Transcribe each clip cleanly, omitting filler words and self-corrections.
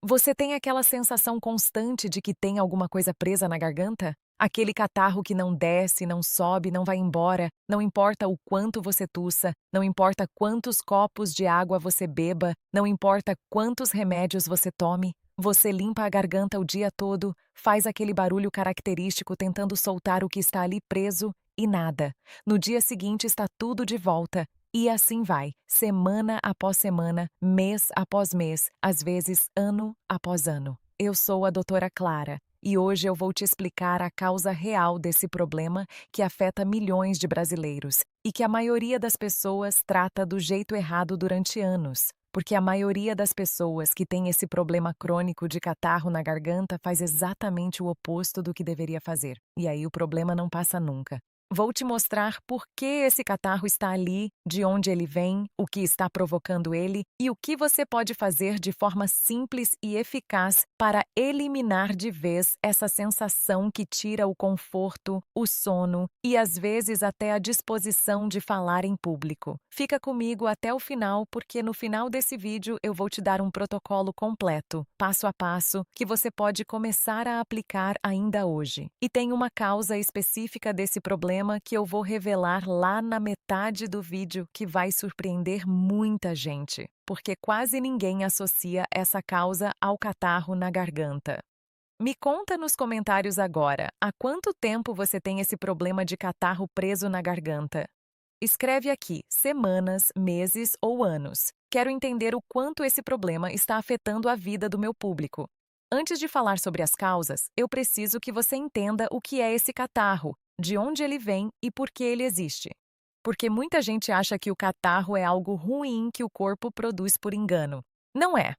Você tem aquela sensação constante de que tem alguma coisa presa na garganta? Aquele catarro que não desce, não sobe, não vai embora, não importa o quanto você tussa, não importa quantos copos de água você beba, não importa quantos remédios você tome, você limpa a garganta o dia todo, faz aquele barulho característico tentando soltar o que está ali preso e nada. No dia seguinte está tudo de volta. E assim vai, semana após semana, mês após mês, às vezes ano após ano. Eu sou a doutora Clara e hoje eu vou te explicar a causa real desse problema que afeta milhões de brasileiros e que a maioria das pessoas trata do jeito errado durante anos. Porque a maioria das pessoas que tem esse problema crônico de catarro na garganta faz exatamente o oposto do que deveria fazer. E aí o problema não passa nunca. Vou te mostrar por que esse catarro está ali, de onde ele vem, o que está provocando ele e o que você pode fazer de forma simples e eficaz para eliminar de vez essa sensação que tira o conforto, o sono e às vezes até a disposição de falar em público. Fica comigo até o final, porque no final desse vídeo eu vou te dar um protocolo completo, passo a passo, que você pode começar a aplicar ainda hoje. E tem uma causa específica desse problema que eu vou revelar lá na metade do vídeo que vai surpreender muita gente, porque quase ninguém associa essa causa ao catarro na garganta. Me conta nos comentários agora, há quanto tempo você tem esse problema de catarro preso na garganta? Escreve aqui, semanas, meses ou anos. Quero entender o quanto esse problema está afetando a vida do meu público. Antes de falar sobre as causas, eu preciso que você entenda o que é esse catarro, de onde ele vem e por que ele existe. Porque muita gente acha que o catarro é algo ruim que o corpo produz por engano. Não é.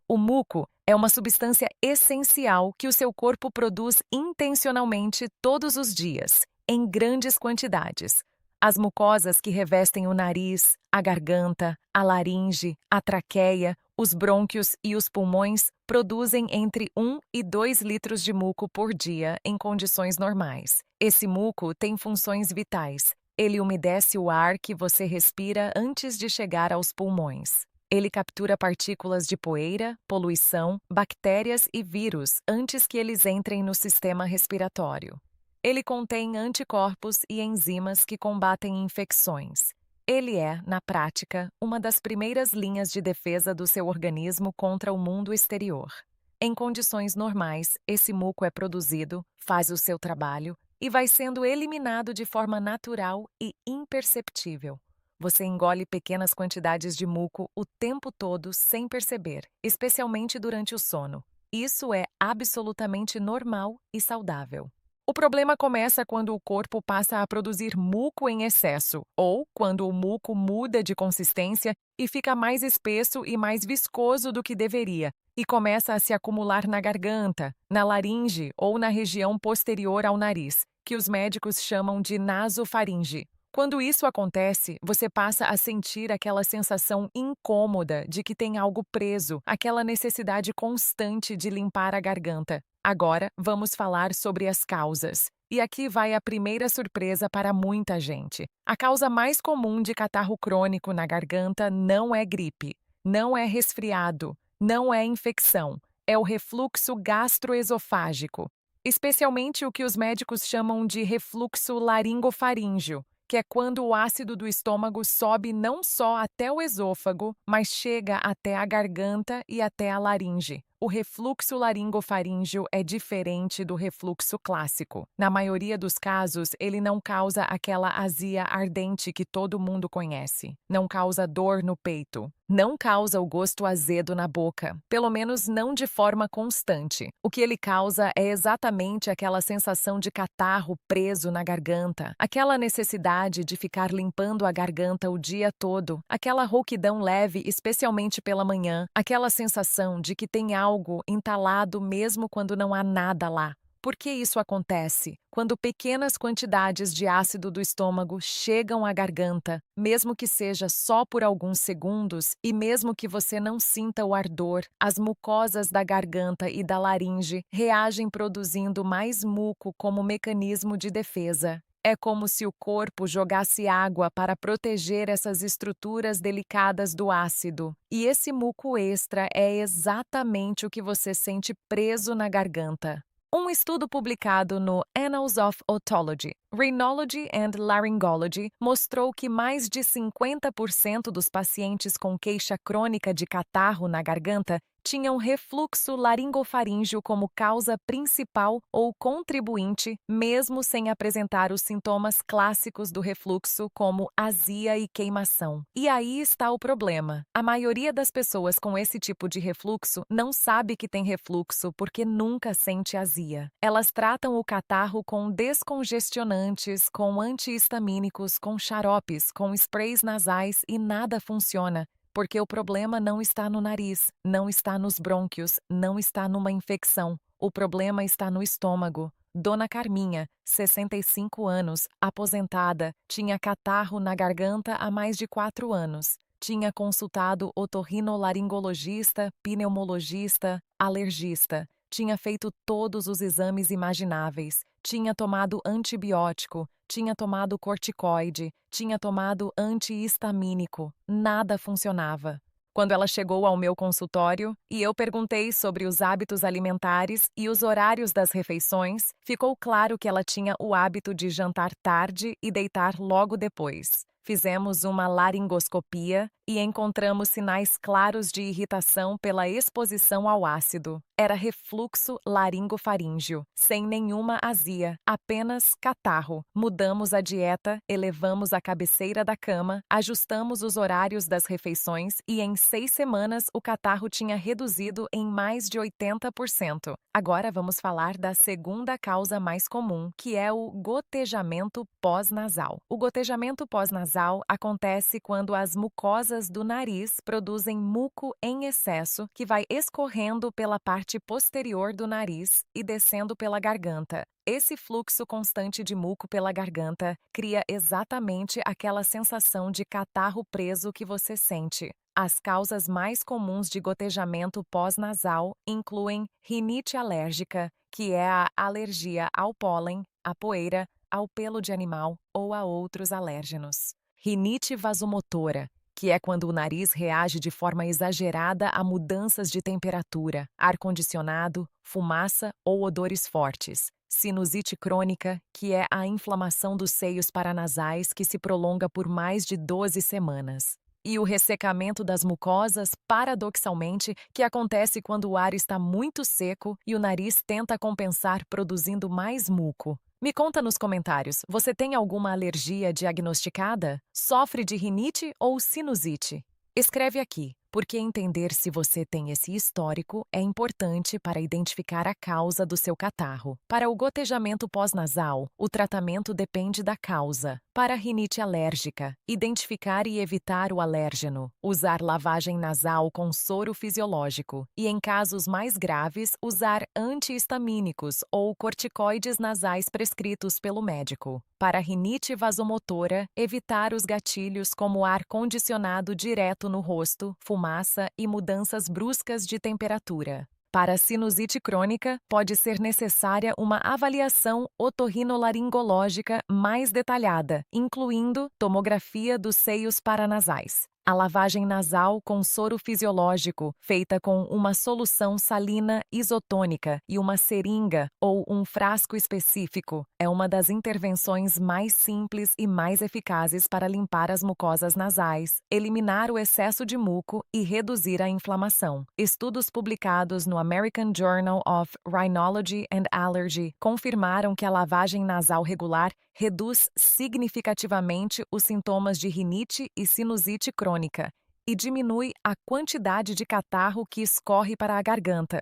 O muco é uma substância essencial que o seu corpo produz intencionalmente todos os dias, em grandes quantidades. As mucosas que revestem o nariz, a garganta, a laringe, a traqueia, os brônquios e os pulmões produzem entre 1 e 2 litros de muco por dia em condições normais. Esse muco tem funções vitais. Ele umedece o ar que você respira antes de chegar aos pulmões. Ele captura partículas de poeira, poluição, bactérias e vírus antes que eles entrem no sistema respiratório. Ele contém anticorpos e enzimas que combatem infecções. Ele é, na prática, uma das primeiras linhas de defesa do seu organismo contra o mundo exterior. Em condições normais, esse muco é produzido, faz o seu trabalho e vai sendo eliminado de forma natural e imperceptível. Você engole pequenas quantidades de muco o tempo todo sem perceber, especialmente durante o sono. Isso é absolutamente normal e saudável. O problema começa quando o corpo passa a produzir muco em excesso, ou quando o muco muda de consistência e fica mais espesso e mais viscoso do que deveria, e começa a se acumular na garganta, na laringe ou na região posterior ao nariz, que os médicos chamam de nasofaringe. Quando isso acontece, você passa a sentir aquela sensação incômoda de que tem algo preso, aquela necessidade constante de limpar a garganta. Agora, vamos falar sobre as causas. E aqui vai a primeira surpresa para muita gente. A causa mais comum de catarro crônico na garganta não é gripe, não é resfriado, não é infecção. É o refluxo gastroesofágico, especialmente o que os médicos chamam de refluxo laringofaríngeo, que é quando o ácido do estômago sobe não só até o esôfago, mas chega até a garganta e até a laringe. O refluxo laringofaríngeo é diferente do refluxo clássico. Na maioria dos casos, ele não causa aquela azia ardente que todo mundo conhece. Não causa dor no peito. Não causa o gosto azedo na boca, pelo menos não de forma constante. O que ele causa é exatamente aquela sensação de catarro preso na garganta, aquela necessidade de ficar limpando a garganta o dia todo, aquela rouquidão leve, especialmente pela manhã, aquela sensação de que tem algo entalado mesmo quando não há nada lá. Por que isso acontece? Quando pequenas quantidades de ácido do estômago chegam à garganta, mesmo que seja só por alguns segundos e mesmo que você não sinta o ardor, as mucosas da garganta e da laringe reagem produzindo mais muco como mecanismo de defesa. É como se o corpo jogasse água para proteger essas estruturas delicadas do ácido. E esse muco extra é exatamente o que você sente preso na garganta. Um estudo publicado no Annals of Otology, Rhinology and Laryngology mostrou que mais de 50% dos pacientes com queixa crônica de catarro na garganta tinham refluxo laringofaríngeo como causa principal ou contribuinte, mesmo sem apresentar os sintomas clássicos do refluxo, como azia e queimação. E aí está o problema. A maioria das pessoas com esse tipo de refluxo não sabe que tem refluxo porque nunca sente azia. Elas tratam o catarro com descongestionantes, com antihistamínicos, com xaropes, com sprays nasais e nada funciona. Porque o problema não está no nariz, não está nos brônquios, não está numa infecção. O problema está no estômago. Dona Carminha, 65 anos, aposentada, tinha catarro na garganta há mais de 4 anos. Tinha consultado otorrinolaringologista, pneumologista, alergista. Tinha feito todos os exames imagináveis. Tinha tomado antibiótico, tinha tomado corticoide, tinha tomado antihistamínico. Nada funcionava. Quando ela chegou ao meu consultório e eu perguntei sobre os hábitos alimentares e os horários das refeições, ficou claro que ela tinha o hábito de jantar tarde e deitar logo depois. Fizemos uma laringoscopia e encontramos sinais claros de irritação pela exposição ao ácido. Era refluxo laringofaríngeo, sem nenhuma azia, apenas catarro. Mudamos a dieta, elevamos a cabeceira da cama, ajustamos os horários das refeições e em 6 semanas o catarro tinha reduzido em mais de 80%. Agora vamos falar da segunda causa mais comum, que é o gotejamento pós-nasal. O gotejamento pós-nasal acontece quando as mucosas do nariz produzem muco em excesso que vai escorrendo pela parte posterior do nariz e descendo pela garganta. Esse fluxo constante de muco pela garganta cria exatamente aquela sensação de catarro preso que você sente. As causas mais comuns de gotejamento pós-nasal incluem rinite alérgica, que é a alergia ao pólen, à poeira, ao pelo de animal ou a outros alérgenos. Rinite vasomotora, que é quando o nariz reage de forma exagerada a mudanças de temperatura, ar-condicionado, fumaça ou odores fortes. Sinusite crônica, que é a inflamação dos seios paranasais que se prolonga por mais de 12 semanas. E o ressecamento das mucosas, paradoxalmente, que acontece quando o ar está muito seco e o nariz tenta compensar produzindo mais muco. Me conta nos comentários, você tem alguma alergia diagnosticada? Sofre de rinite ou sinusite? Escreve aqui, porque entender se você tem esse histórico é importante para identificar a causa do seu catarro. Para o gotejamento pós-nasal, o tratamento depende da causa. Para a rinite alérgica, identificar e evitar o alérgeno, usar lavagem nasal com soro fisiológico e, em casos mais graves, usar antihistamínicos ou corticoides nasais prescritos pelo médico. Para a rinite vasomotora, evitar os gatilhos como ar condicionado direto no rosto, fumaça e mudanças bruscas de temperatura. Para a sinusite crônica, pode ser necessária uma avaliação otorrinolaringológica mais detalhada, incluindo tomografia dos seios paranasais. A lavagem nasal com soro fisiológico, feita com uma solução salina isotônica e uma seringa ou um frasco específico, é uma das intervenções mais simples e mais eficazes para limpar as mucosas nasais, eliminar o excesso de muco e reduzir a inflamação. Estudos publicados no American Journal of Rhinology and Allergy confirmaram que a lavagem nasal regular reduz significativamente os sintomas de rinite e sinusite crônica e diminui a quantidade de catarro que escorre para a garganta.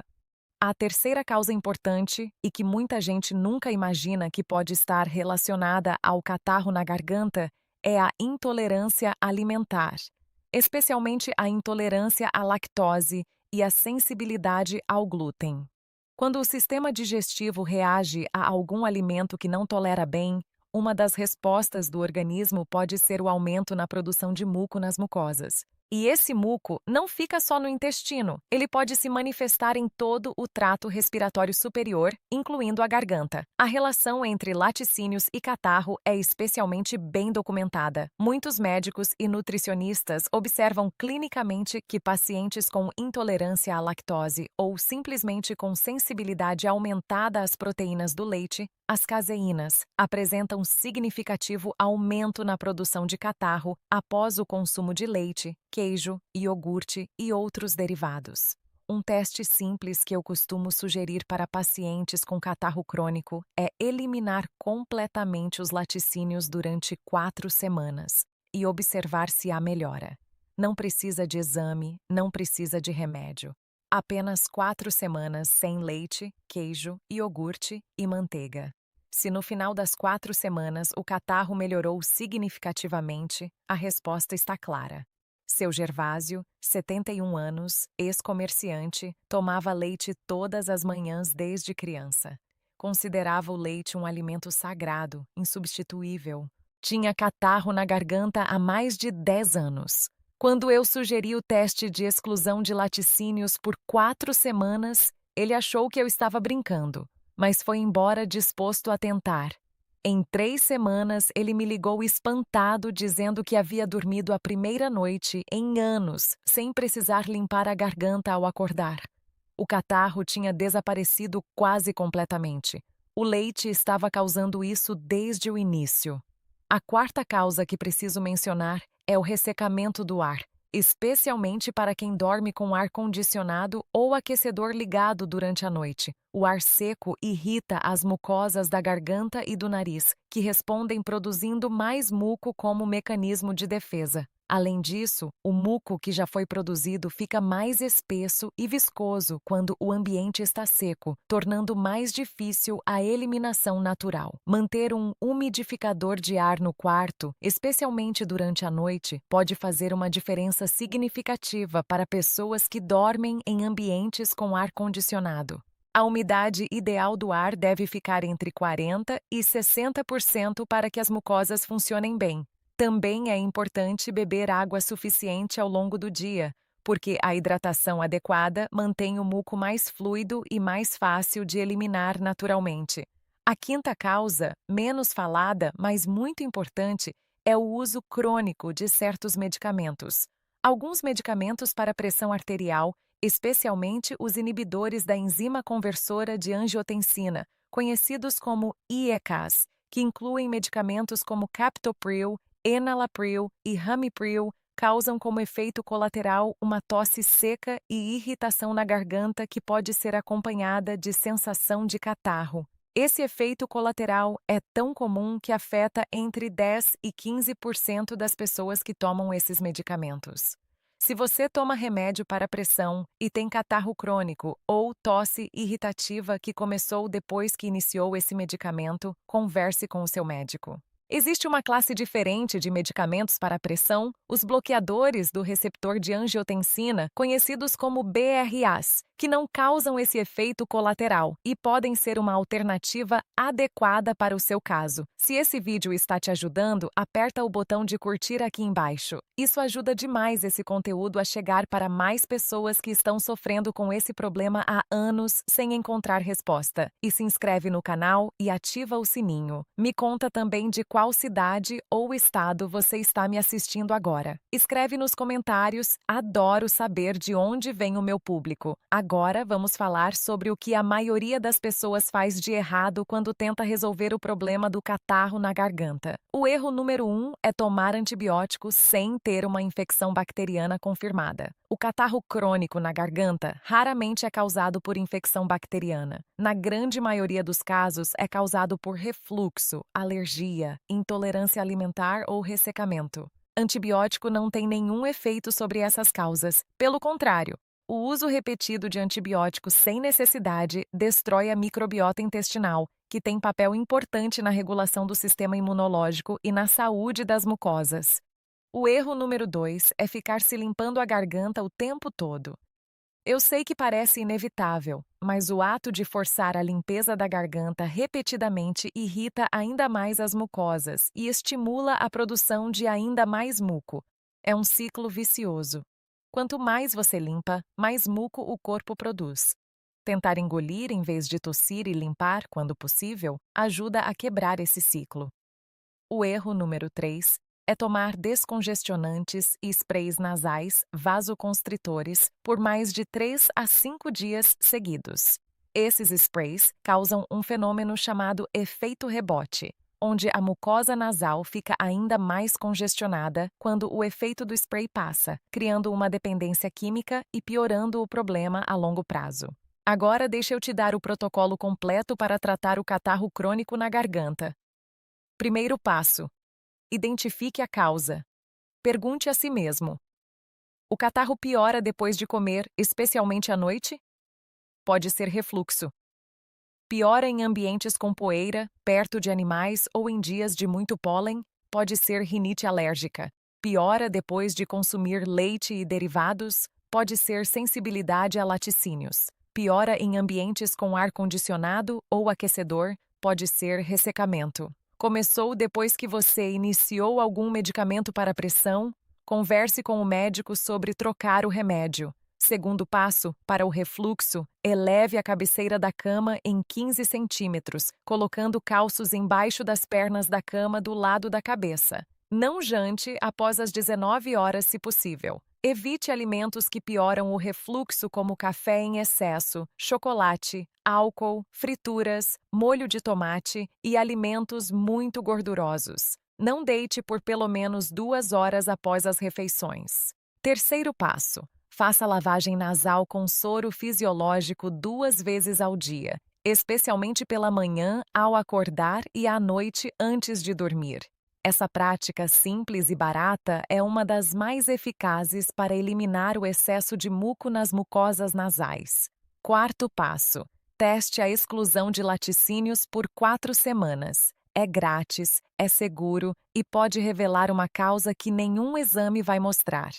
A terceira causa importante, e que muita gente nunca imagina que pode estar relacionada ao catarro na garganta, é a intolerância alimentar, especialmente a intolerância à lactose e a sensibilidade ao glúten. Quando o sistema digestivo reage a algum alimento que não tolera bem, uma das respostas do organismo pode ser o aumento na produção de muco nas mucosas. E esse muco não fica só no intestino, ele pode se manifestar em todo o trato respiratório superior, incluindo a garganta. A relação entre laticínios e catarro é especialmente bem documentada. Muitos médicos e nutricionistas observam clinicamente que pacientes com intolerância à lactose ou simplesmente com sensibilidade aumentada às proteínas do leite, as caseínas, apresentam significativo aumento na produção de catarro após o consumo de leite, queijo, iogurte e outros derivados. Um teste simples que eu costumo sugerir para pacientes com catarro crônico é eliminar completamente os laticínios durante 4 semanas e observar se há melhora. Não precisa de exame, não precisa de remédio. Apenas 4 semanas sem leite, queijo, iogurte e manteiga. Se no final das 4 semanas o catarro melhorou significativamente, a resposta está clara. Seu Gervásio, 71 anos, ex-comerciante, tomava leite todas as manhãs desde criança. Considerava o leite um alimento sagrado, insubstituível. Tinha catarro na garganta há mais de 10 anos. Quando eu sugeri o teste de exclusão de laticínios por 4 semanas, ele achou que eu estava brincando, mas foi embora disposto a tentar. Em 3 semanas, ele me ligou espantado, dizendo que havia dormido a primeira noite em anos, sem precisar limpar a garganta ao acordar. O catarro tinha desaparecido quase completamente. O leite estava causando isso desde o início. A quarta causa que preciso mencionar é o ressecamento do ar, especialmente para quem dorme com ar-condicionado ou aquecedor ligado durante a noite. O ar seco irrita as mucosas da garganta e do nariz, que respondem produzindo mais muco como mecanismo de defesa. Além disso, o muco que já foi produzido fica mais espesso e viscoso quando o ambiente está seco, tornando mais difícil a eliminação natural. Manter um umidificador de ar no quarto, especialmente durante a noite, pode fazer uma diferença significativa para pessoas que dormem em ambientes com ar-condicionado. A umidade ideal do ar deve ficar entre 40% e 60% para que as mucosas funcionem bem. Também é importante beber água suficiente ao longo do dia, porque a hidratação adequada mantém o muco mais fluido e mais fácil de eliminar naturalmente. A quinta causa, menos falada, mas muito importante, é o uso crônico de certos medicamentos. Alguns medicamentos para pressão arterial, especialmente os inibidores da enzima conversora de angiotensina, conhecidos como IECAS, que incluem medicamentos como captopril, enalapril e ramipril, causam como efeito colateral uma tosse seca e irritação na garganta que pode ser acompanhada de sensação de catarro. Esse efeito colateral é tão comum que afeta entre 10% e 15% das pessoas que tomam esses medicamentos. Se você toma remédio para pressão e tem catarro crônico ou tosse irritativa que começou depois que iniciou esse medicamento, converse com o seu médico. Existe uma classe diferente de medicamentos para pressão, os bloqueadores do receptor de angiotensina, conhecidos como BRAs, que não causam esse efeito colateral e podem ser uma alternativa adequada para o seu caso. Se esse vídeo está te ajudando, aperta o botão de curtir aqui embaixo. Isso ajuda demais esse conteúdo a chegar para mais pessoas que estão sofrendo com esse problema há anos sem encontrar resposta. E se inscreve no canal e ativa o sininho. Me conta também de qual cidade ou estado você está me assistindo agora. Escreve nos comentários, adoro saber de onde vem o meu público. Agora vamos falar sobre o que a maioria das pessoas faz de errado quando tenta resolver o problema do catarro na garganta. O erro número 1 é tomar antibióticos sem ter uma infecção bacteriana confirmada. O catarro crônico na garganta raramente é causado por infecção bacteriana. Na grande maioria dos casos, é causado por refluxo, alergia, intolerância alimentar ou ressecamento. Antibiótico não tem nenhum efeito sobre essas causas. Pelo contrário, o uso repetido de antibióticos sem necessidade destrói a microbiota intestinal, que tem papel importante na regulação do sistema imunológico e na saúde das mucosas. O erro número 2 é ficar se limpando a garganta o tempo todo. Eu sei que parece inevitável, mas o ato de forçar a limpeza da garganta repetidamente irrita ainda mais as mucosas e estimula a produção de ainda mais muco. É um ciclo vicioso. Quanto mais você limpa, mais muco o corpo produz. Tentar engolir em vez de tossir e limpar, quando possível, ajuda a quebrar esse ciclo. O erro número 3 é tomar descongestionantes e sprays nasais vasoconstritores por mais de 3 a 5 dias seguidos. Esses sprays causam um fenômeno chamado efeito rebote, onde a mucosa nasal fica ainda mais congestionada quando o efeito do spray passa, criando uma dependência química e piorando o problema a longo prazo. Agora deixa eu te dar o protocolo completo para tratar o catarro crônico na garganta. Primeiro passo: identifique a causa. Pergunte a si mesmo: o catarro piora depois de comer, especialmente à noite? Pode ser refluxo. Piora em ambientes com poeira, perto de animais ou em dias de muito pólen? Pode ser rinite alérgica. Piora depois de consumir leite e derivados? Pode ser sensibilidade a laticínios. Piora em ambientes com ar-condicionado ou aquecedor? Pode ser ressecamento. Começou depois que você iniciou algum medicamento para pressão? Converse com o médico sobre trocar o remédio. Segundo passo, para o refluxo, eleve a cabeceira da cama em 15 centímetros, colocando calços embaixo das pernas da cama do lado da cabeça. Não jante após as 19 horas, se possível. Evite alimentos que pioram o refluxo, como café em excesso, chocolate, álcool, frituras, molho de tomate e alimentos muito gordurosos. Não deite por pelo menos 2 horas após as refeições. Terceiro passo: faça lavagem nasal com soro fisiológico 2 vezes ao dia, especialmente pela manhã ao acordar e à noite antes de dormir. Essa prática simples e barata é uma das mais eficazes para eliminar o excesso de muco nas mucosas nasais. Quarto passo: teste a exclusão de laticínios por 4 semanas. É grátis, é seguro e pode revelar uma causa que nenhum exame vai mostrar.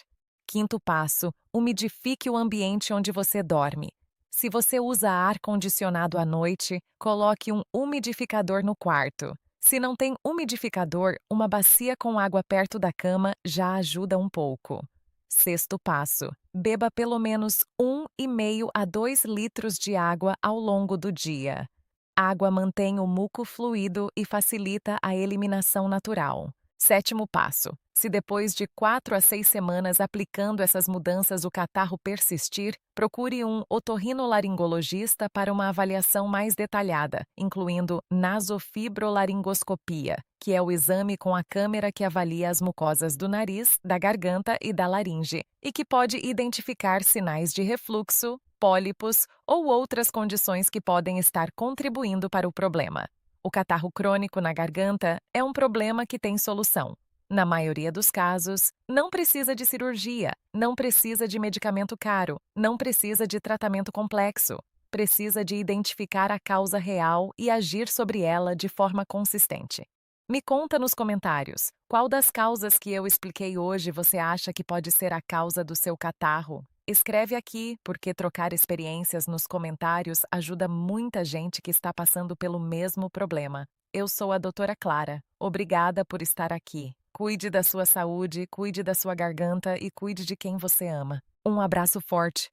Quinto passo: umidifique o ambiente onde você dorme. Se você usa ar-condicionado à noite, coloque um umidificador no quarto. Se não tem umidificador, uma bacia com água perto da cama já ajuda um pouco. Sexto passo: beba pelo menos 1,5 a 2 litros de água ao longo do dia. Água mantém o muco fluido e facilita a eliminação natural. Sétimo passo: se depois de 4 a 6 semanas aplicando essas mudanças o catarro persistir, procure um otorrinolaringologista para uma avaliação mais detalhada, incluindo nasofibrolaringoscopia, que é o exame com a câmera que avalia as mucosas do nariz, da garganta e da laringe, e que pode identificar sinais de refluxo, pólipos ou outras condições que podem estar contribuindo para o problema. O catarro crônico na garganta é um problema que tem solução. Na maioria dos casos, não precisa de cirurgia, não precisa de medicamento caro, não precisa de tratamento complexo. Precisa de identificar a causa real e agir sobre ela de forma consistente. Me conta nos comentários, qual das causas que eu expliquei hoje você acha que pode ser a causa do seu catarro? Escreve aqui, porque trocar experiências nos comentários ajuda muita gente que está passando pelo mesmo problema. Eu sou a doutora Clara. Obrigada por estar aqui. Cuide da sua saúde, cuide da sua garganta e cuide de quem você ama. Um abraço forte.